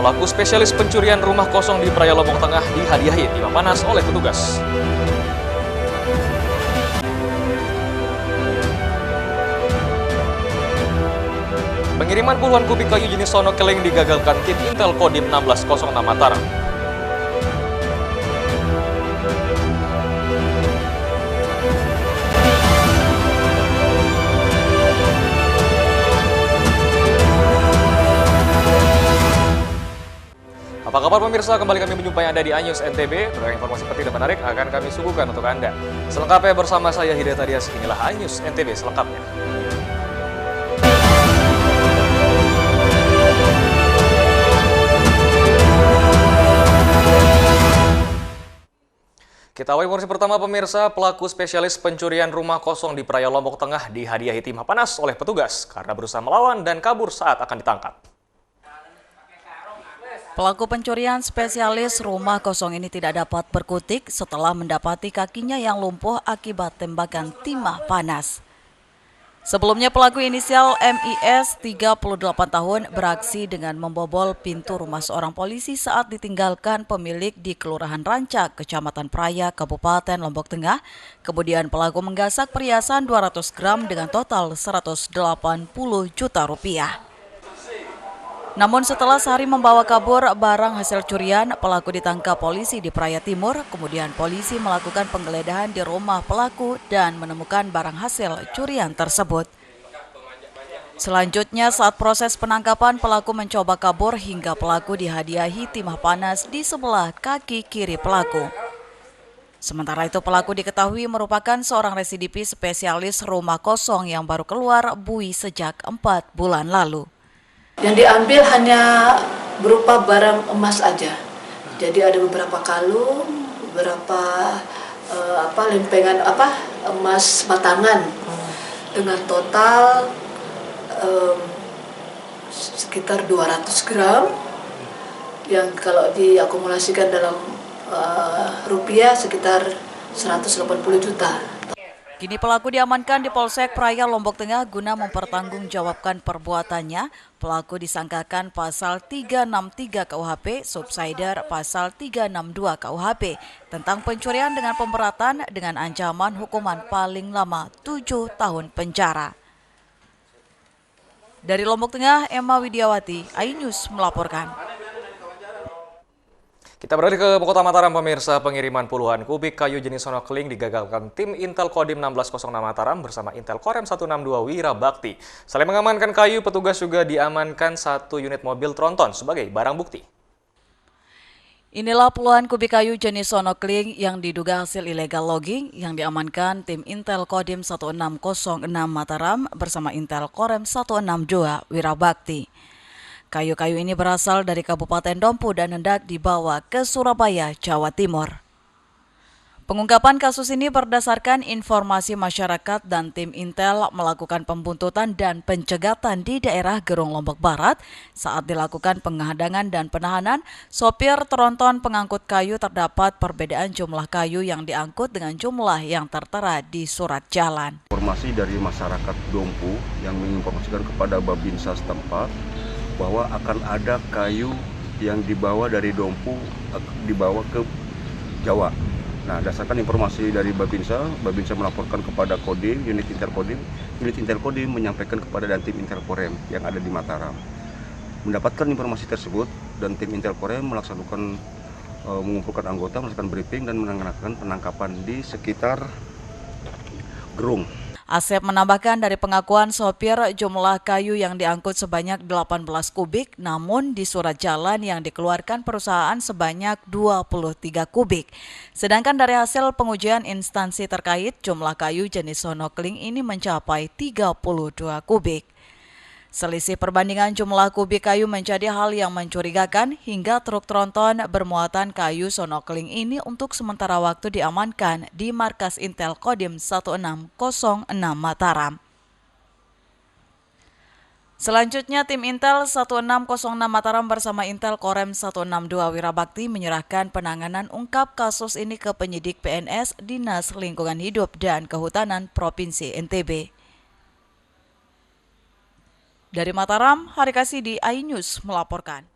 Pelaku spesialis pencurian rumah kosong di Praia Lombok Tengah dihadiahi timah panas oleh petugas. Pengiriman puluhan kubik kayu jenis sono keling digagalkan tim Intel Kodim 1606 Mataram. Apa kabar pemirsa? Kembali kami menjumpai Anda di iNews NTB. Berbagai informasi penting dan menarik akan kami suguhkan untuk Anda. Selengkapnya bersama saya Hidayat Arias, inilah iNews NTB selengkapnya. Kita awali informasi pertama pemirsa, pelaku spesialis pencurian rumah kosong di Praia Lombok Tengah dihadiahi timah panas oleh petugas karena berusaha melawan dan kabur saat akan ditangkap. Pelaku pencurian spesialis rumah kosong ini tidak dapat berkutik setelah mendapati kakinya yang lumpuh akibat tembakan timah panas. Sebelumnya pelaku inisial MIS 38 tahun beraksi dengan membobol pintu rumah seorang polisi saat ditinggalkan pemilik di Kelurahan Rancak, Kecamatan Praia, Kabupaten Lombok Tengah. Kemudian pelaku menggasak perhiasan 200 gram dengan total 180 juta rupiah. Namun setelah sehari membawa kabur barang hasil curian, pelaku ditangkap polisi di Praia Timur. Kemudian polisi melakukan penggeledahan di rumah pelaku dan menemukan barang hasil curian tersebut. Selanjutnya saat proses penangkapan, pelaku mencoba kabur hingga pelaku dihadiahi timah panas di sebelah kaki kiri pelaku. Sementara itu pelaku diketahui merupakan seorang residivis spesialis rumah kosong yang baru keluar bui sejak 4 bulan lalu. Yang diambil hanya berupa barang emas aja. Jadi ada beberapa kalung, beberapa lempengan emas batangan dengan total sekitar 200 gram yang kalau diakumulasikan dalam rupiah sekitar 180 juta. Kini pelaku diamankan di Polsek Praia Lombok Tengah guna mempertanggungjawabkan perbuatannya. Pelaku disangkakan pasal 363 KUHP, subsider pasal 362 KUHP tentang pencurian dengan pemberatan dengan ancaman hukuman paling lama 7 tahun penjara. Dari Lombok Tengah, Emma Widiawati, iNews melaporkan. Kita beralih ke Kota Mataram pemirsa, pengiriman puluhan kubik kayu jenis sono keling digagalkan tim Intel Kodim 1606 Mataram bersama Intel Korem 162 Wirabakti. Selain mengamankan kayu, petugas juga diamankan 1 unit mobil tronton sebagai barang bukti. Inilah puluhan kubik kayu jenis sono keling yang diduga hasil illegal logging yang diamankan tim Intel Kodim 1606 Mataram bersama Intel Korem 162 Wirabakti. Kayu-kayu ini berasal dari Kabupaten Dompu dan hendak dibawa ke Surabaya, Jawa Timur. Pengungkapan kasus ini berdasarkan informasi masyarakat dan tim Intel melakukan pembuntutan dan pencegatan di daerah Gerung Lombok Barat. Saat dilakukan penghadangan dan penahanan, sopir tronton pengangkut kayu terdapat perbedaan jumlah kayu yang diangkut dengan jumlah yang tertera di surat jalan. Informasi dari masyarakat Dompu yang menginformasikan kepada Babinsa setempat bahwa akan ada kayu yang dibawa dari Dompu dibawa ke Jawa. Nah, berdasarkan informasi dari Babinsa melaporkan kepada Kodim, unit Intel Kodim menyampaikan kepada Dantim Intel Korem yang ada di Mataram. Mendapatkan informasi tersebut dan tim Intel Korem mengumpulkan anggota, melakukan briefing dan melaksanakan penangkapan di sekitar Gerung. Asep menambahkan dari pengakuan sopir jumlah kayu yang diangkut sebanyak 18 kubik, namun di surat jalan yang dikeluarkan perusahaan sebanyak 23 kubik. Sedangkan dari hasil pengujian instansi terkait, jumlah kayu jenis sono keling ini mencapai 32 kubik. Selisih perbandingan jumlah kubik kayu menjadi hal yang mencurigakan hingga truk tronton bermuatan kayu sono keling ini untuk sementara waktu diamankan di markas Intel Kodim 1606 Mataram. Selanjutnya, tim Intel 1606 Mataram bersama Intel Korem 162 Wirabakti menyerahkan penanganan ungkap kasus ini ke penyidik PNS Dinas Lingkungan Hidup dan Kehutanan Provinsi NTB. Dari Mataram, Hari Kasih di iNews melaporkan.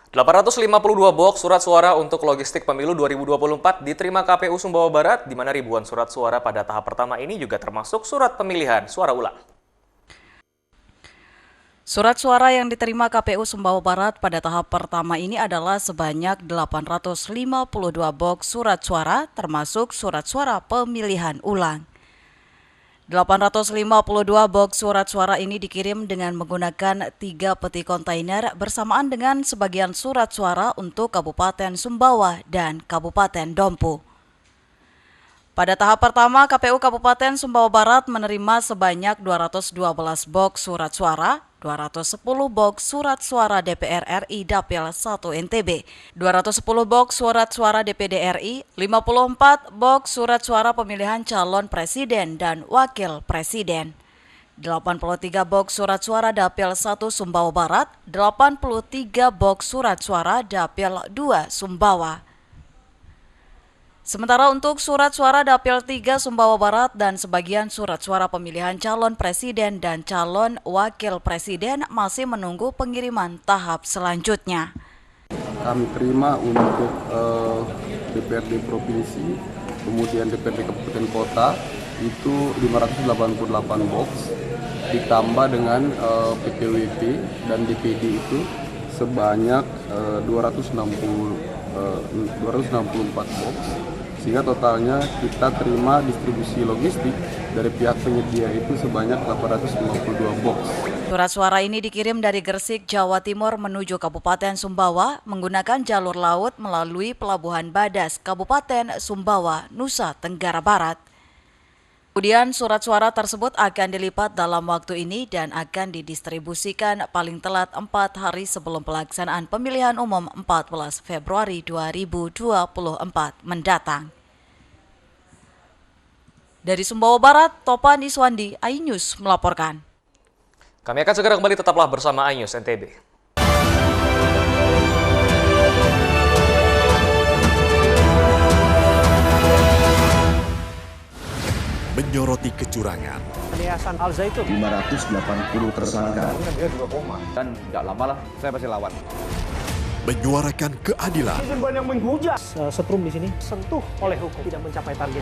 852 box surat suara untuk logistik pemilu 2024 diterima KPU Sumbawa Barat, di mana ribuan surat suara pada tahap pertama ini juga termasuk surat pemilihan suara ulang. Surat suara yang diterima KPU Sumbawa Barat pada tahap pertama ini adalah sebanyak 852 box surat suara, termasuk surat suara pemilihan ulang. 852 box surat suara ini dikirim dengan menggunakan 3 peti kontainer bersamaan dengan sebagian surat suara untuk Kabupaten Sumbawa dan Kabupaten Dompu. Pada tahap pertama, KPU Kabupaten Sumbawa Barat menerima sebanyak 212 box surat suara, 210 box surat suara DPR RI Dapil 1 NTB, 210 box surat suara DPD RI, 54 box surat suara pemilihan calon presiden dan wakil presiden, 83 box surat suara Dapil 1 Sumbawa Barat, 83 box surat suara Dapil 2 Sumbawa. Sementara untuk surat suara Dapil 3 Sumbawa Barat dan sebagian surat suara pemilihan calon presiden dan calon wakil presiden masih menunggu pengiriman tahap selanjutnya. Kami terima untuk DPRD Provinsi, kemudian DPRD Kabupaten Kota itu 588 box, ditambah dengan PPWP dan DPD itu sebanyak 264 box. Sehingga totalnya kita terima distribusi logistik dari pihak penyedia itu sebanyak 852 box. Surat suara ini dikirim dari Gresik, Jawa Timur menuju Kabupaten Sumbawa menggunakan jalur laut melalui Pelabuhan Badas, Kabupaten Sumbawa, Nusa Tenggara Barat. Kemudian surat suara tersebut akan dilipat dalam waktu ini dan akan didistribusikan paling telat 4 hari sebelum pelaksanaan pemilihan umum 14 Februari 2024 mendatang. Dari Sumbawa Barat, Topan Iswandi, iNews melaporkan. Kami akan segera kembali, tetaplah bersama iNews NTB. Menyoroti kecurangan. Yayasan Al Zaitun 580 tersangka. dan tidak lama lah saya pasti lawan. Menyuarakan keadilan. Banyak menghujat. Setrum di sini sentuh oleh hukum tidak mencapai target.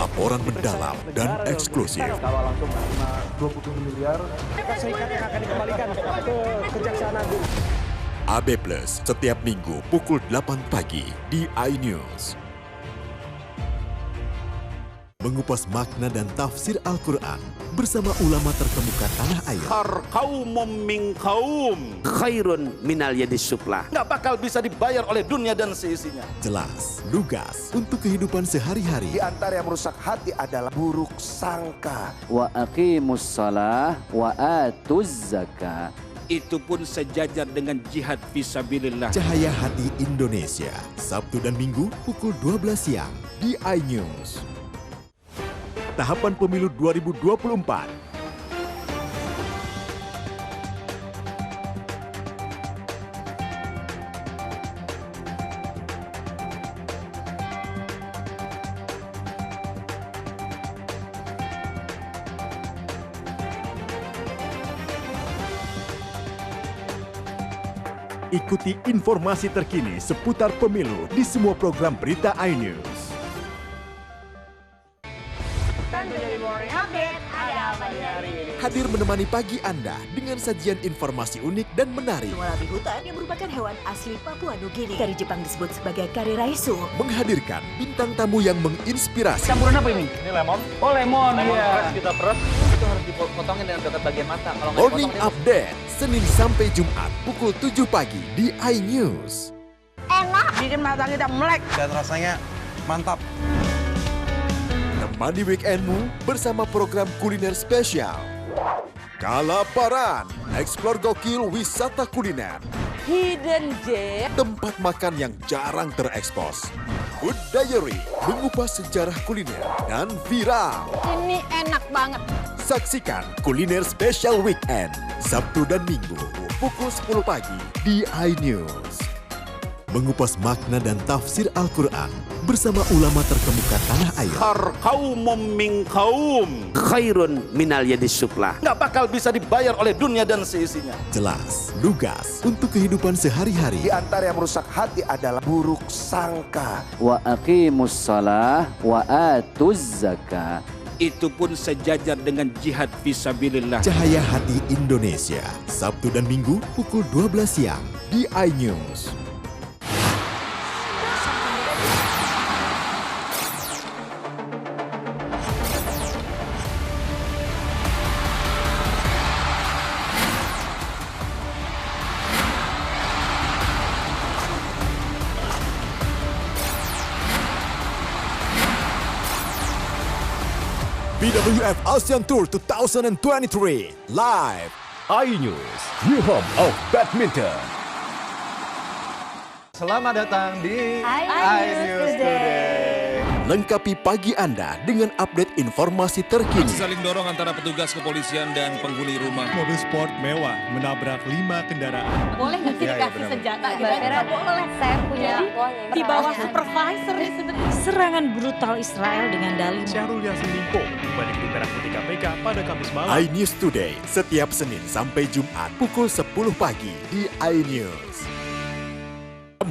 Laporan mendalam dan eksklusif. Kalau langsung 20 miliar serikat yang akan dikembalikan ke Kejaksaan Agung. AB Plus setiap minggu pukul 8 pagi di iNews. Mengupas makna dan tafsir Al-Quran bersama ulama terkemuka tanah air. Kaumum min kaum khairun minal yadis sufla. Nggak bakal bisa dibayar oleh dunia dan seisinya. Jelas, lugas untuk kehidupan sehari-hari. Di antara yang merusak hati adalah buruk sangka. Wa aqimus shalah wa atuz zakah. Itu pun sejajar dengan jihad fisabilillah. Cahaya Hati Indonesia, Sabtu dan Minggu pukul 12 siang di iNews. Tahapan Pemilu 2024. Ikuti informasi terkini seputar pemilu di semua program berita iNews. Hadir menemani pagi Anda dengan sajian informasi unik dan menarik. Wallaby hutan yang merupakan hewan asli Papua Nugini. Dari Jepang disebut sebagai kare raisu. Menghadirkan bintang tamu yang menginspirasi. Campuran apa ini? Ini lemon. Oh lemon, iya. Kita peras, itu harus dipotongin dengan dekat bagian mata. Kalau nggak Morning dipotong, Update, Senin sampai Jumat pukul 7 pagi di iNews. Enak, bikin mata kita melek. Dan rasanya mantap. Temani weekendmu bersama program kuliner spesial. Kalaparan, eksplor gokil wisata kuliner. Hidden gem. Tempat makan yang jarang terekspos. Food Diary, mengupas sejarah kuliner dan viral. Ini enak banget. Saksikan kuliner spesial weekend, Sabtu dan Minggu, pukul 10 pagi di iNews. mengupas makna dan tafsir Al-Quran bersama ulama terkemuka tanah air. Kaumum min kaum khairun minal yadis sufla. Nggak bakal bisa dibayar oleh dunia dan seisinya. Jelas, lugas untuk kehidupan sehari-hari. Di antara yang merusak hati adalah buruk sangka. Wa aqimus shalah wa atuz zakah. Itu pun sejajar dengan jihad fisabilillah. Cahaya Hati Indonesia, Sabtu dan Minggu pukul 12 siang di iNews. BWF ASEAN Tour 2023 live iNews, new home of badminton. Selamat datang di iNews Today. Lengkapi pagi Anda dengan update informasi terkini. Saling dorong antara petugas kepolisian dan penghuni rumah. Mobil sport mewah menabrak 5 kendaraan. Boleh nggak sih dikasih senjata? Nggak boleh. Saya punya di bawah supervisor. Serangan brutal Israel dengan dalih. Syahrul Yassin Limpo balik di Merah Putih KPK pada Kamis malam. iNews Today setiap Senin sampai Jumat pukul 10 pagi di iNews.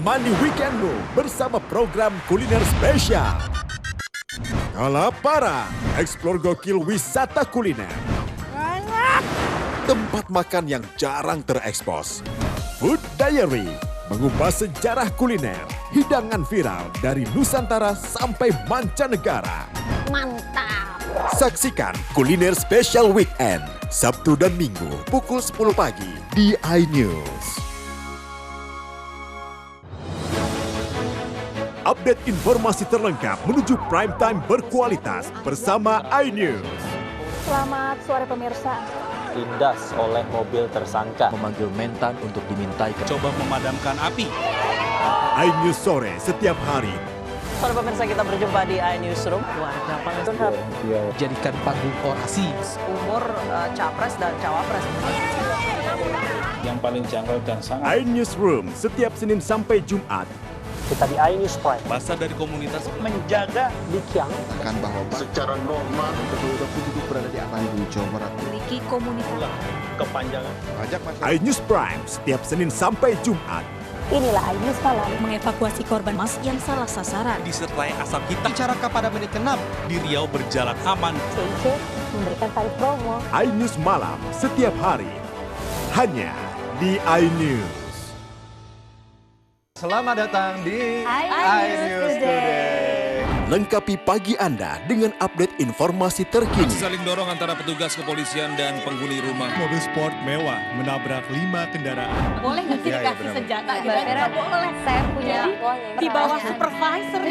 Mandi weekendmu bersama program kuliner spesial. Kalaparan, eksplor gokil wisata kuliner. Tempat makan yang jarang terekspos. Food Diary, mengupas sejarah kuliner, hidangan viral dari Nusantara sampai mancanegara. Mantap. Saksikan kuliner spesial weekend, Sabtu dan Minggu pukul 10 pagi di iNews. Update informasi terlengkap menuju prime time berkualitas bersama iNews. Selamat sore pemirsa. Tindas oleh mobil tersangka. Memanggil mentan untuk dimintai. Coba memadamkan api. iNews sore setiap hari. Sore pemirsa, kita berjumpa di iNewsroom. Warga Pangandaran jadikan panggung orasi. Umur capres dan cawapres. Yang paling janggal dan sangat. iNewsroom setiap Senin sampai Jumat. Kita di iNews Prime. Masa dari komunitas menjaga Bikyang Akan bahwa secara normal kedua penduduk berada di Bandung, Jawa Barat. Memiliki komunitas. Kepanjangan. iNews Prime setiap Senin sampai Jumat. Inilah iNews Malam. Mengevakuasi korban mas yang salah sasaran. disertai asap hitam. Bicara pada menit ke-6 di Riau berjalan aman. CIC memberikan tarif promo. iNews Malam setiap hari. Hanya di iNews. Selamat datang di iNews Today. Lengkapi pagi Anda dengan update informasi terkini. Saling dorong antara petugas kepolisian dan penghuni rumah. Mobil sport mewah menabrak 5 kendaraan. Boleh nggak sih dikasih senjata? Nggak boleh. Saya punya di bawah supervisor.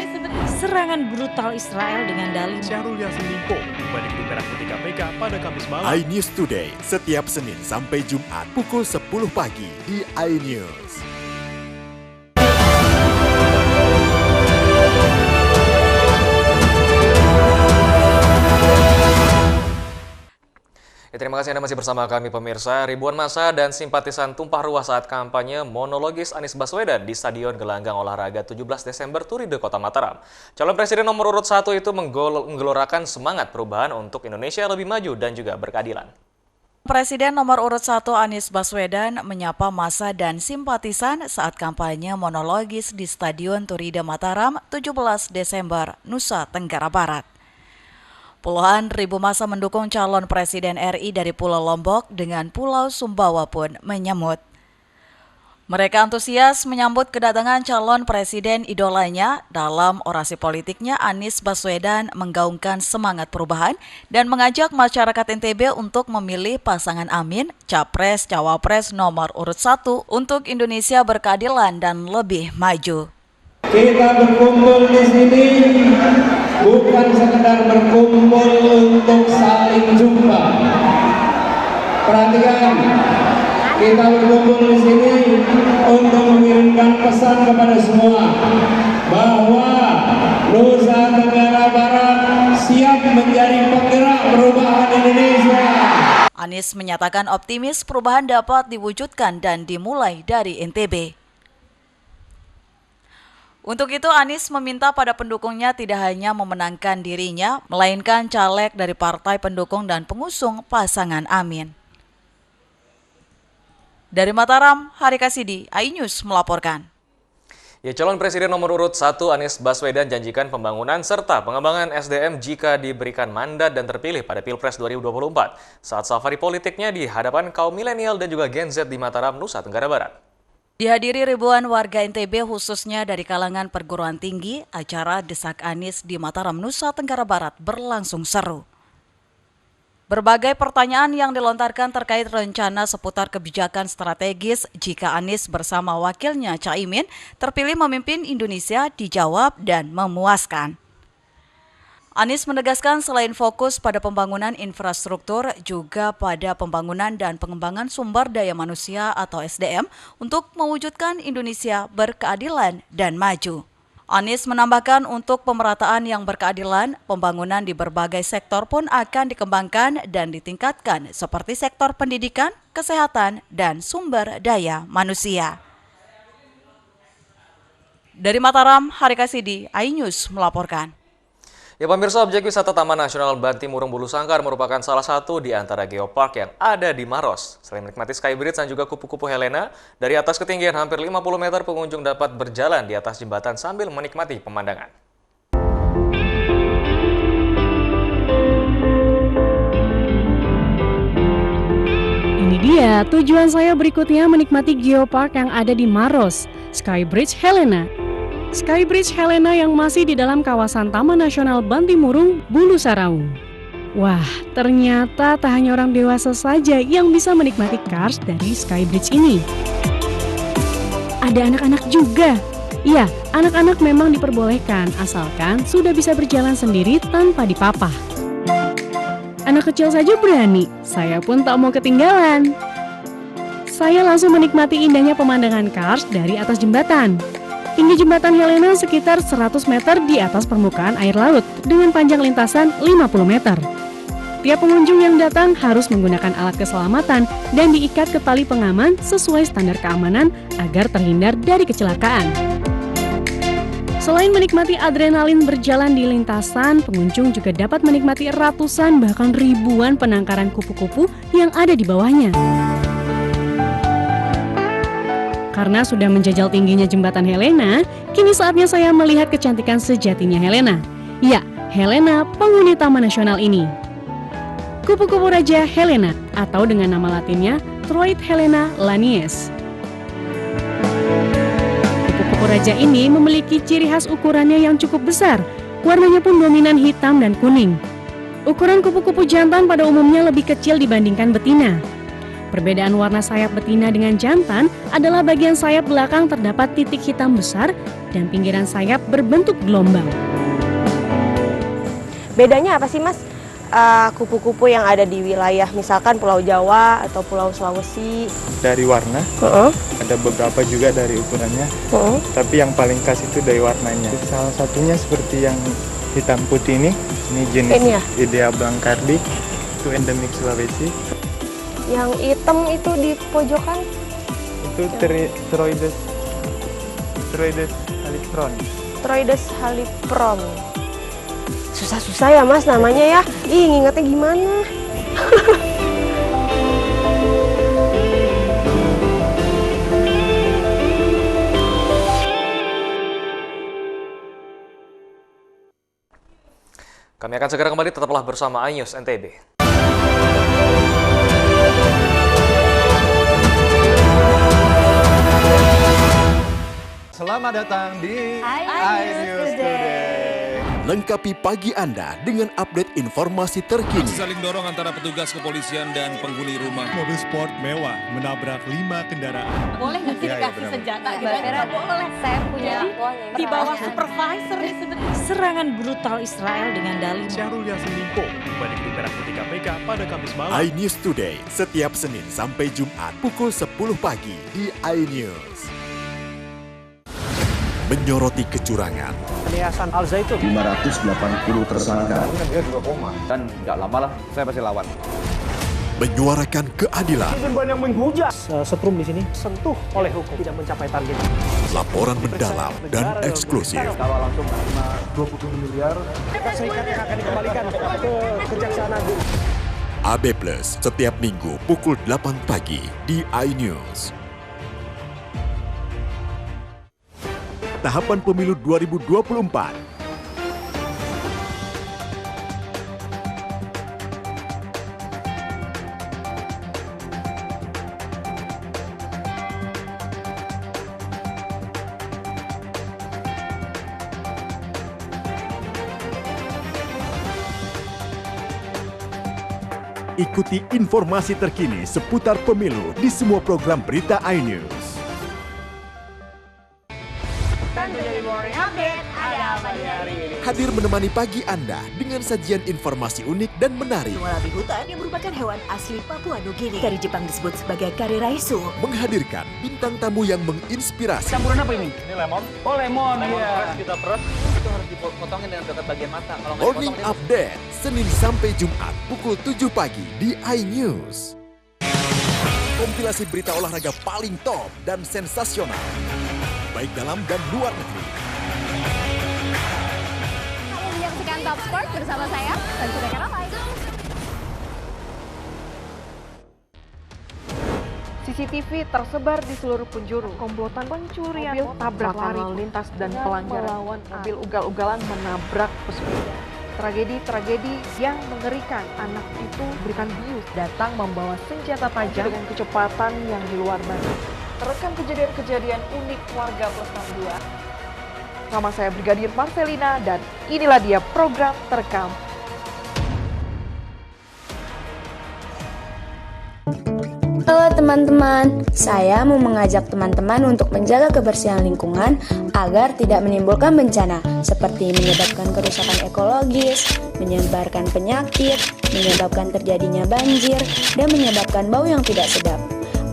Serangan brutal Israel dengan dalih. Syahrul Yassin Limpo balik di Merah Putih KPK pada Kamis malam. iNews Today setiap Senin sampai Jumat pukul 10 pagi di iNews. Terima kasih Anda masih bersama kami pemirsa. Ribuan massa dan simpatisan tumpah ruah saat kampanye monologis Anies Baswedan di Stadion Gelanggang Olahraga 17 Desember Turide Kota Mataram. Calon Presiden nomor urut 1 itu menggelorakan semangat perubahan untuk Indonesia lebih maju dan juga berkeadilan. Presiden nomor urut 1 Anies Baswedan menyapa massa dan simpatisan saat kampanye monologis di Stadion Turide Mataram 17 Desember, Nusa Tenggara Barat. Puluhan ribu massa mendukung calon Presiden RI dari Pulau Lombok dengan Pulau Sumbawa pun menyambut. Mereka antusias menyambut kedatangan calon presiden idolanya. Dalam orasi politiknya, Anies Baswedan menggaungkan semangat perubahan dan mengajak masyarakat NTB untuk memilih pasangan Amin, Capres-Cawapres nomor urut 1 untuk Indonesia berkeadilan dan lebih maju. Kita berkumpul di sini bukan sekedar berkumpul untuk saling jumpa. Perhatikan, kita berkumpul di sini untuk mengirimkan pesan kepada semua bahwa Nusa Tenggara Barat siap menjadi penggerak perubahan Indonesia. Anies menyatakan optimis perubahan dapat diwujudkan dan dimulai dari NTB. Untuk itu Anies meminta pada pendukungnya tidak hanya memenangkan dirinya, melainkan caleg dari partai pendukung dan pengusung pasangan Amin. Dari Mataram, Hari Kasidi, iNews melaporkan. Ya, calon presiden nomor urut 1 Anies Baswedan janjikan pembangunan serta pengembangan SDM jika diberikan mandat dan terpilih pada Pilpres 2024 saat safari politiknya di hadapan kaum milenial dan juga Gen Z di Mataram, Nusa Tenggara Barat. Dihadiri ribuan warga NTB khususnya dari kalangan perguruan tinggi, acara Desak Anies di Mataram, Nusa Tenggara Barat berlangsung seru. Berbagai pertanyaan yang dilontarkan terkait rencana seputar kebijakan strategis jika Anies bersama wakilnya Caimin terpilih memimpin Indonesia dijawab dan memuaskan. Anies menegaskan selain fokus pada pembangunan infrastruktur, juga pada pembangunan dan pengembangan sumber daya manusia atau SDM untuk mewujudkan Indonesia berkeadilan dan maju. Anies menambahkan untuk pemerataan yang berkeadilan, pembangunan di berbagai sektor pun akan dikembangkan dan ditingkatkan seperti sektor pendidikan, kesehatan, dan sumber daya manusia. Dari Mataram, Hari Kasidi, iNews melaporkan. Ya pemirsa, objek wisata Taman Nasional Bantimurung Bulu Sangkar merupakan salah satu di antara geopark yang ada di Maros. Selain menikmati Skybridge dan juga kupu-kupu Helena, dari atas ketinggian hampir 50 meter pengunjung dapat berjalan di atas jembatan sambil menikmati pemandangan. Ini dia tujuan saya berikutnya menikmati geopark yang ada di Maros, Skybridge Helena. Skybridge Helena yang masih di dalam kawasan Taman Nasional Bantimurung, Bulu Saraung. Wah, ternyata tak hanya orang dewasa saja yang bisa menikmati Cars dari Skybridge ini. Ada anak-anak juga. Iya, anak-anak memang diperbolehkan asalkan sudah bisa berjalan sendiri tanpa dipapah. Anak kecil saja berani, saya pun tak mau ketinggalan. Saya langsung menikmati indahnya pemandangan Cars dari atas jembatan. Tinggi jembatan Helena sekitar 100 meter di atas permukaan air laut dengan panjang lintasan 50 meter. Tiap pengunjung yang datang harus menggunakan alat keselamatan dan diikat ke tali pengaman sesuai standar keamanan agar terhindar dari kecelakaan. Selain menikmati adrenalin berjalan di lintasan, pengunjung juga dapat menikmati ratusan bahkan ribuan penangkaran kupu-kupu yang ada di bawahnya. Karena sudah menjajal tingginya jembatan Helena, kini saatnya saya melihat kecantikan sejatinya Helena. Ya, Helena, penghuni Taman Nasional ini. Kupu-kupu Raja Helena, atau dengan nama latinnya Troid Helena lanius. Kupu-kupu Raja ini memiliki ciri khas ukurannya yang cukup besar, warnanya pun dominan hitam dan kuning. Ukuran kupu-kupu jantan pada umumnya lebih kecil dibandingkan betina. Perbedaan warna sayap betina dengan jantan adalah bagian sayap belakang terdapat titik hitam besar dan pinggiran sayap berbentuk gelombang. Bedanya apa sih Mas? Kupu-kupu yang ada di wilayah misalkan Pulau Jawa atau Pulau Sulawesi? Dari warna, ada beberapa juga dari ukurannya, tapi yang paling khas itu dari warnanya. Salah satunya seperti yang hitam putih ini jenis Idea blancardi, itu endemik Sulawesi. Yang hitam itu di pojokan? Itu Troides halipron. Troides halipron. Susah-susah ya Mas namanya ya. Ih, ngingetnya gimana? Kami akan segera kembali, tetaplah bersama iNews NTB. Selamat datang di iNews Today. Lengkapi pagi Anda dengan update informasi terkini. Saling dorong antara petugas kepolisian dan penghuni rumah. Mobil sport mewah menabrak 5 kendaraan. Boleh nggak sih dikasih senjata? Nggak boleh. Saya punya di bawah supervisor nih sebenarnya. Serangan brutal Israel dengan dalih Syahrul Yassin Limpo kembali ke Merah Putih KPK pada Kamis malam. iNews Today setiap Senin sampai Jumat pukul 10 pagi di iNews. Menyoroti kecurangan. Yayasan Al Zaitun 580 tersangka. Dan tidak lama lah saya pasti lawan. menyuarakan keadilan. Banyak menghujat. Setrum di sini sentuh oleh hukum tidak mencapai target. Laporan mendalam dan eksklusif. Kalau langsung 20 miliar, Amerika Serikat yang akan dikembalikan ke Kejaksaan Agung. AB Plus setiap minggu pukul 8 pagi di iNews. Tahapan pemilu 2024. Ikuti informasi terkini seputar pemilu di semua program berita iNews. Hadir menemani pagi Anda dengan sajian informasi unik dan menarik. Warabi hutan yang merupakan hewan asli Papua Nugini. Dari Jepang disebut sebagai kare raisu. Menghadirkan bintang tamu yang menginspirasi. Campuran apa ini? Ini lemon. Oh lemon, iya. Kita peres, itu harus dipotongin dengan dekat bagian mata. Kalau nggak Morning dipotong, Update, Senin sampai Jumat pukul 7 pagi di iNews. Kompilasi berita olahraga paling top dan sensasional, baik dalam dan luar negeri. Kamu menyaksikan Top Sport bersama saya, Tanjung Ramai. CCTV tersebar di seluruh penjuru. Komplotan pencurian mobil, tabrak lari lintas dan pelanggaran melawan mobil ugal-ugalan menabrak pesepeda. Tragedi-tragedi yang mengerikan. Anak itu berikan bius datang membawa senjata tajam dengan kecepatan yang di luar batas. Terekam kejadian-kejadian unik warga Plus 62. Nama saya Brigadir Marcelina dan inilah dia program terekam. Halo teman-teman, saya mau mengajak teman-teman untuk menjaga kebersihan lingkungan agar tidak menimbulkan bencana seperti menyebabkan kerusakan ekologis, menyebarkan penyakit, menyebabkan terjadinya banjir, dan menyebabkan bau yang tidak sedap.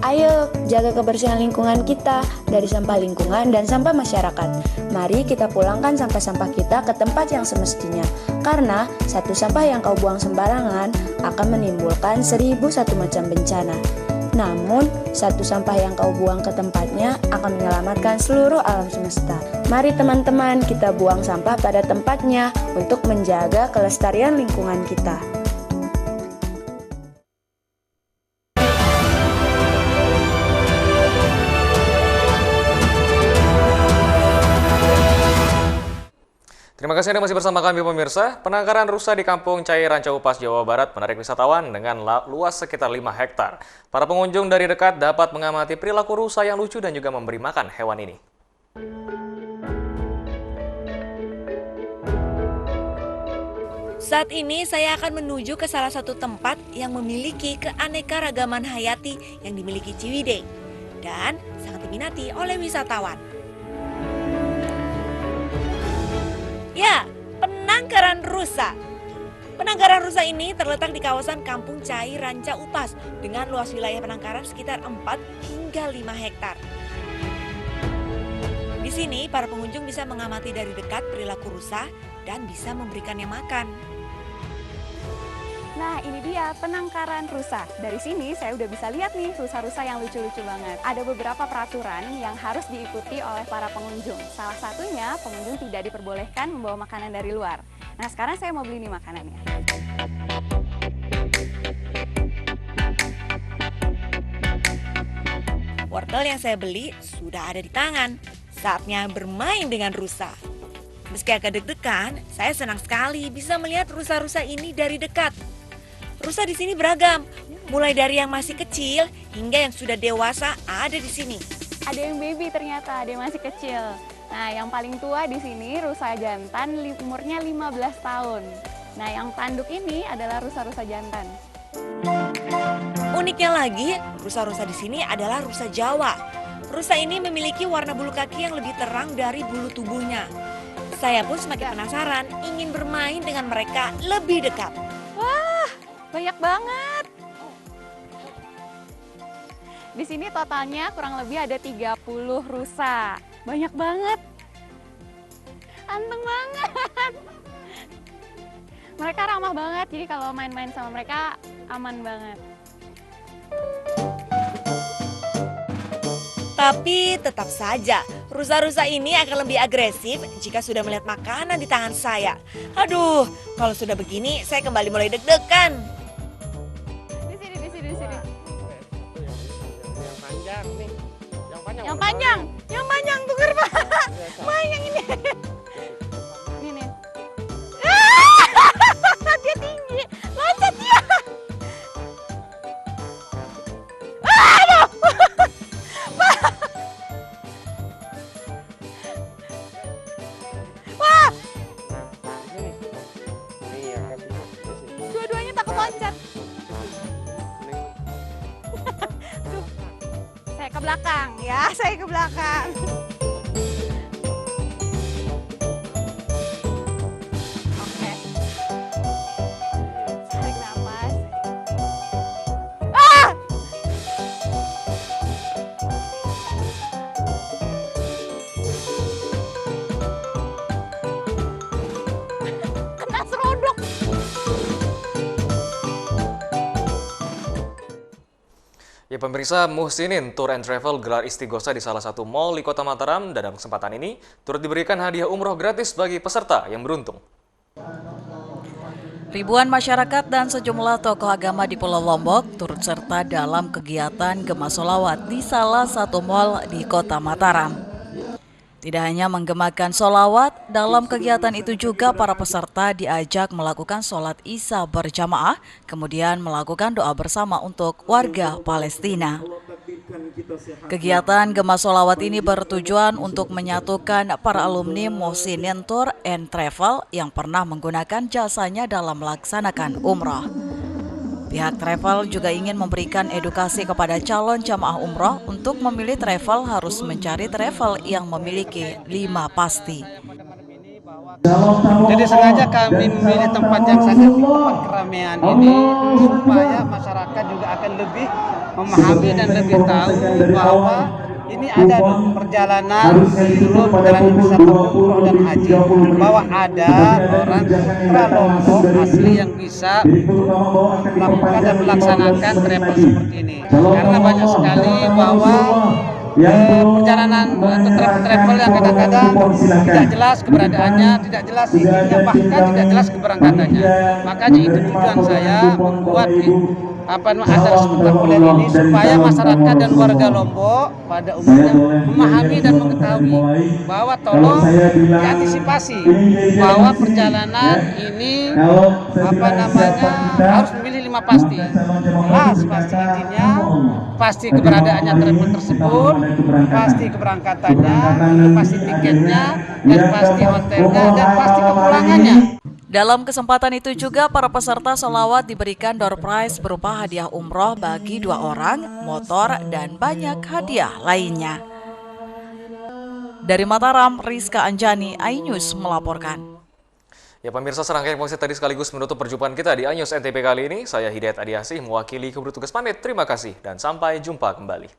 Ayo jaga kebersihan lingkungan kita dari sampah lingkungan dan sampah masyarakat. Mari kita pulangkan sampah-sampah kita ke tempat yang semestinya. Karena satu sampah yang kau buang sembarangan akan menimbulkan 1001 macam bencana. Namun, satu sampah yang kau buang ke tempatnya akan menyelamatkan seluruh alam semesta. Mari teman-teman kita buang sampah pada tempatnya untuk menjaga kelestarian lingkungan kita. Terima kasih Anda masih bersama kami pemirsa. Penangkaran rusa di Kampung Cai Ranca Upas, Jawa Barat menarik wisatawan dengan luas sekitar 5 hektar. Para pengunjung dari dekat dapat mengamati perilaku rusa yang lucu dan juga memberi makan hewan ini. Saat ini saya akan menuju ke salah satu tempat yang memiliki keanekaragaman hayati yang dimiliki Ciwidey dan sangat diminati oleh wisatawan. Ya, penangkaran rusa. Penangkaran rusa ini terletak di kawasan Kampung Cai Ranca Upas dengan luas wilayah penangkaran sekitar 4 hingga 5 hektar. Di sini para pengunjung bisa mengamati dari dekat perilaku rusa dan bisa memberikannya makan. Nah, ini dia penangkaran rusa. Dari sini saya udah bisa lihat nih rusa-rusa yang lucu-lucu banget. Ada beberapa peraturan yang harus diikuti oleh para pengunjung. Salah satunya, pengunjung tidak diperbolehkan membawa makanan dari luar. Nah, sekarang saya mau beli nih makanannya. Wortel yang saya beli sudah ada di tangan. Saatnya bermain dengan rusa. Meski agak deg-degan, saya senang sekali bisa melihat rusa-rusa ini dari dekat. Rusa di sini beragam, mulai dari yang masih kecil hingga yang sudah dewasa ada di sini. Ada yang baby ternyata, ada yang masih kecil. Nah, yang paling tua di sini rusa jantan umurnya 15 tahun. Nah, yang tanduk ini adalah rusa-rusa jantan. Uniknya lagi, rusa-rusa di sini adalah rusa Jawa. Rusa ini memiliki warna bulu kaki yang lebih terang dari bulu tubuhnya. Saya pun semakin penasaran, ingin bermain dengan mereka lebih dekat. Wah, banyak banget. Di sini totalnya kurang lebih ada 30 rusa. Banyak banget. Anteng banget. Mereka ramah banget, jadi kalau main-main sama mereka aman banget. Tapi tetap saja, rusa-rusa ini akan lebih agresif jika sudah melihat makanan di tangan saya. Aduh, kalau sudah begini saya kembali mulai deg-degan. Di sini. Yang panjang tuh Pak. Main yang ini. Ini. Dia tinggi, loncat dia. Dua-duanya takut loncat. Tuh. Saya ke belakang ya, saya ke belakang. Oke. Tarik nafas. Ah! Kena serodok. Ya pemirsa, Muhsinin Tour and Travel gelar istighosa di salah satu mal di Kota Mataram, dan dalam kesempatan ini turut diberikan hadiah umroh gratis bagi peserta yang beruntung. Ribuan masyarakat dan sejumlah tokoh agama di Pulau Lombok turut serta dalam kegiatan Gema Sholawat di salah satu mal di Kota Mataram. Tidak hanya menggemakan sholawat, dalam kegiatan itu juga para peserta diajak melakukan sholat Isya berjamaah, kemudian melakukan doa bersama untuk warga Palestina. Kegiatan Gema Sholawat ini bertujuan untuk menyatukan para alumni Muhsinin Tour and Travel yang pernah menggunakan jasanya dalam melaksanakan umrah. Pihak travel juga ingin memberikan edukasi kepada calon jamaah umroh untuk memilih travel harus mencari travel yang memiliki 5 pasti. Jadi sengaja kami memilih tempat yang sangat tempat keramaian ini supaya masyarakat juga akan lebih memahami dan lebih tahu bahwa ini ada perjalanan seluruh perjalanan wisata umroh dan haji, bahwa ada orang putra Lombok asli yang bisa melakukan dan melaksanakan travel seperti ini. Karena banyak sekali bahwa perjalanan atau travel yang kadang-kadang tidak jelas keberadaannya, tidak jelas izinnya, bahkan tidak jelas keberangkatannya. Makanya itu tujuan saya membuat acara spektakuler ini supaya masyarakat dan warga Lombok pada umumnya memahami dan mengetahui bahwa tolong diantisipasi bahwa perjalanan ini harus memilih 5 pasti. Pasti izinnya, pasti keberadaannya travel tersebut, pasti keberangkatannya, pasti tiketnya, dan pasti hotelnya, dan pasti kepulangannya. Dalam kesempatan itu juga para peserta sholawat diberikan door prize berupa hadiah umroh bagi 2 orang, motor, dan banyak hadiah lainnya. Dari Mataram, Rizka Anjani, iNews melaporkan. Ya pemirsa, serangkaian informasi tadi sekaligus menutup perjumpaan kita di iNews NTP kali ini. Saya Hidayat Adiasih mewakili Kebertugas pamit. Terima kasih dan sampai jumpa kembali.